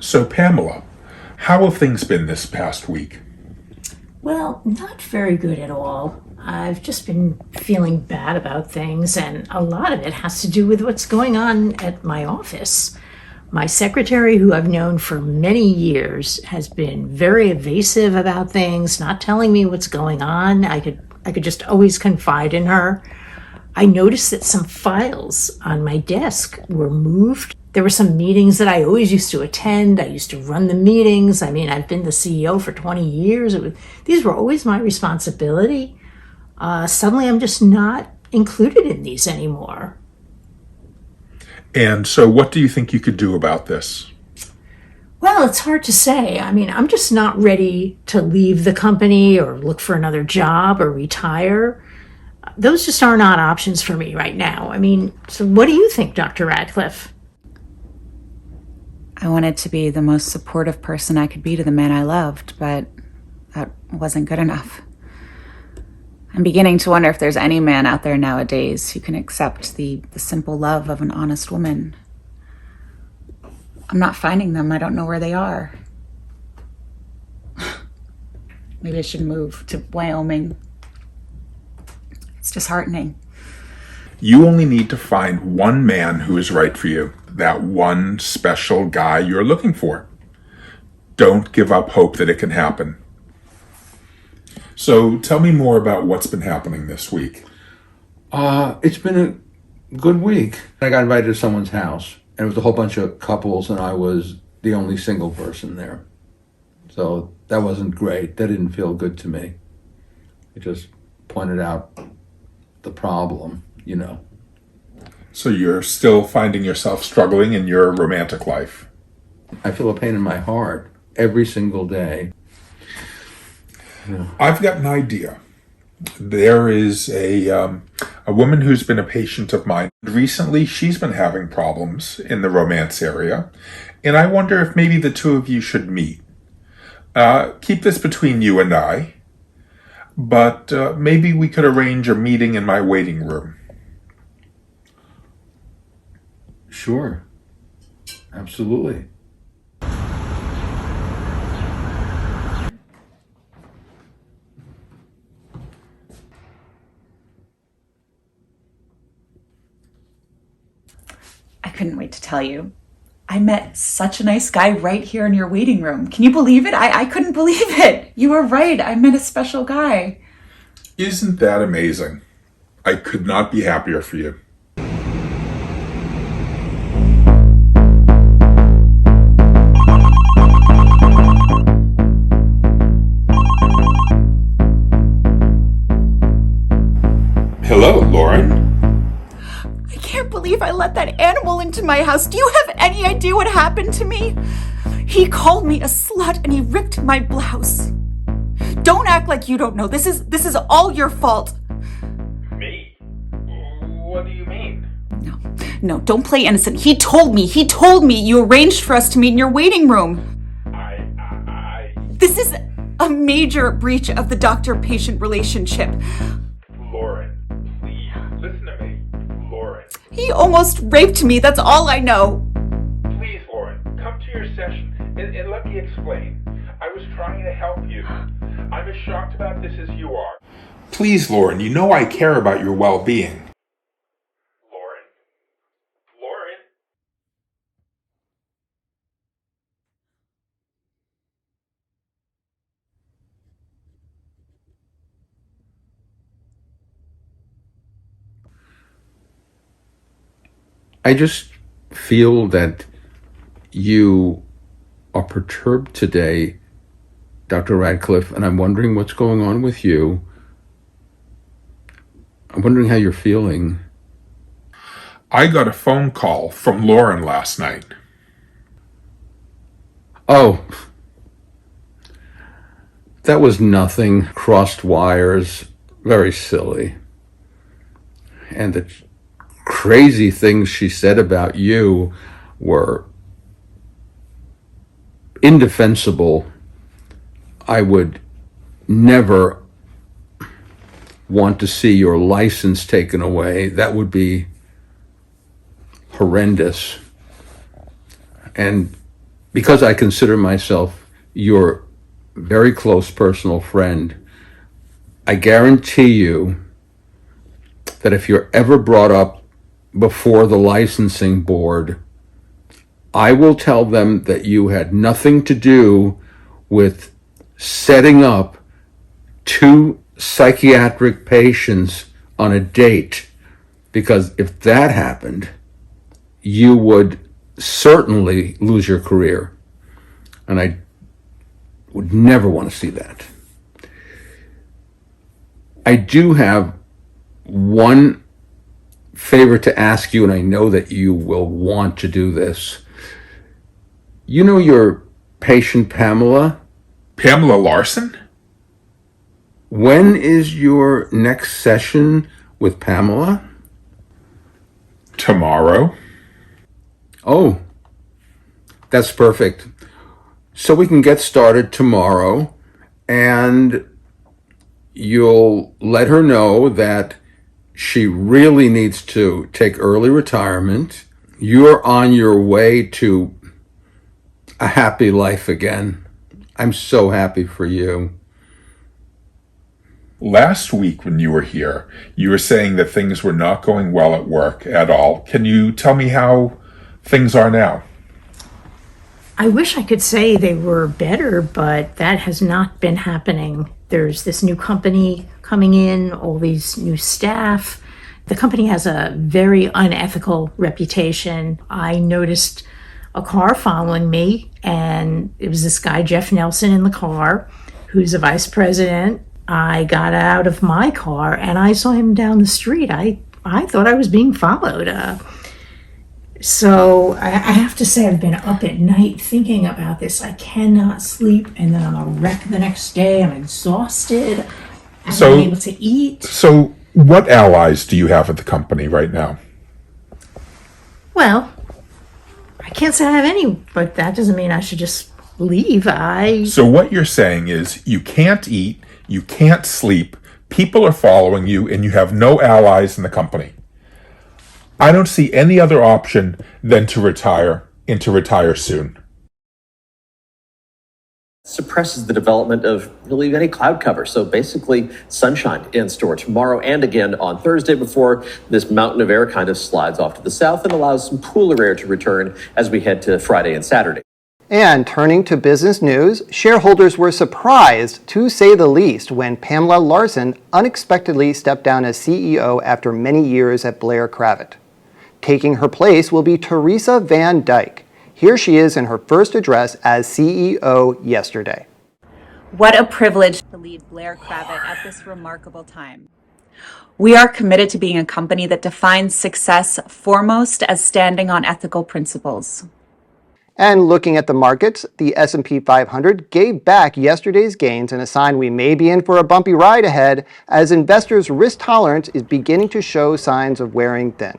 So, Pamela, how have things been this past week? Well, not very good at all. I've just been feeling bad about things, and a lot of it has to do with what's going on at my office. My secretary, who I've known for many years, has been very evasive about things, not telling me what's going on. I could just always confide in her. I noticed that some files on my desk were moved. There were some meetings that I always used to attend. I used to run the meetings. I mean, I've been the CEO for 20 years. These were always my responsibility. Suddenly, I'm just not included in these anymore. And so, what do you think you could do about this? Well, it's hard to say. I mean, I'm just not ready to leave the company or look for another job or retire. Those just are not options for me right now. I mean, so what do you think, Dr. Radcliffe? I wanted to be the most supportive person I could be to the man I loved, but that wasn't good enough. I'm beginning to wonder if there's any man out there nowadays who can accept the simple love of an honest woman. I'm not finding them. I don't know where they are. Maybe I should move to Wyoming. It's disheartening. You only need to find one man who is right for you, that one special guy you're looking for. Don't give up hope that it can happen. So tell me more about what's been happening this week. It's been a good week. I got invited to someone's house, and it was a whole bunch of couples, and I was the only single person there. So that wasn't great. That didn't feel good to me. It just pointed out the problem, you know. So you're still finding yourself struggling in your romantic life. I feel a pain in my heart every single day. Yeah. I've got an idea. There is a woman who's been a patient of mine. Recently, she's been having problems in the romance area, and I wonder if maybe the two of you should meet. Keep this between you and I, but maybe we could arrange a meeting in my waiting room. Sure. Absolutely. I couldn't wait to tell you. I met such a nice guy right here in your waiting room. Can you believe it? I couldn't believe it. You were right. I met a special guy. Isn't that amazing? I could not be happier for you. Hello, Lauren. I can't believe I let that animal into my house. Do you have any idea what happened to me? He called me a slut and he ripped my blouse. Don't act like you don't know. This is all your fault. Me? What do you mean? No, don't play innocent. He told me you arranged for us to meet in your waiting room. This is a major breach of the doctor-patient relationship. Lauren, please, listen to me. Lauren. He almost raped me. That's all I know. Please, Lauren, come to your session and let me explain. I was trying to help you. I'm as shocked about this as you are. Please, Lauren, you know I care about your well-being. Lauren. Lauren. I just feel that you are perturbed today, Dr. Radcliffe, and I'm wondering what's going on with you. I'm wondering how you're feeling. I got a phone call from Lauren last night. Oh, that was nothing. Crossed wires. Very silly. And the crazy things she said about you were indefensible. I would never want to see your license taken away. That would be horrendous. And because I consider myself your very close personal friend, I guarantee you that if you're ever brought up before the licensing board, I will tell them that you had nothing to do with setting up two psychiatric patients on a date, because if that happened, you would certainly lose your career. And I would never want to see that. I do have one favor to ask you, and I know that you will want to do this. You know your patient Pamela? Pamela Larson? When is your next session with Pamela? Tomorrow. Oh, that's perfect. So we can get started tomorrow, and you'll let her know that she really needs to take early retirement. You're on your way to a happy life again. I'm so happy for you. Last week when you were here, you were saying that things were not going well at work at all. Can you tell me how things are now? I wish I could say they were better, but that has not been happening. There's this new company coming in, all these new staff. The company has a very unethical reputation. I noticed a car following me, and it was this guy, Jeff Nelson, in the car, who's a vice president. I got out of my car and I saw him down the street. I thought I was being followed. So I have to say, I've been up at night thinking about this. I cannot sleep, and then I'm a wreck the next day. I'm exhausted. I'm not able to eat. So what allies do you have at the company right now? Well, I can't say I have any, but that doesn't mean I should just leave. So what you're saying is you can't eat, you can't sleep, people are following you, and you have no allies in the company. I don't see any other option than to retire, and to retire soon. Suppresses the development of really any cloud cover. So basically sunshine in store tomorrow and again on Thursday before this mountain of air kind of slides off to the south and allows some cooler air to return as we head to Friday and Saturday. And turning to business news, shareholders were surprised, to say the least, when Pamela Larson unexpectedly stepped down as CEO after many years at Blair Cravat. Taking her place will be Teresa Van Dyke. Here she is in her first address as CEO yesterday. What a privilege to lead Blair Cravat at this remarkable time. We are committed to being a company that defines success foremost as standing on ethical principles. And looking at the markets, the S&P 500 gave back yesterday's gains, and a sign we may be in for a bumpy ride ahead as investors' risk tolerance is beginning to show signs of wearing thin.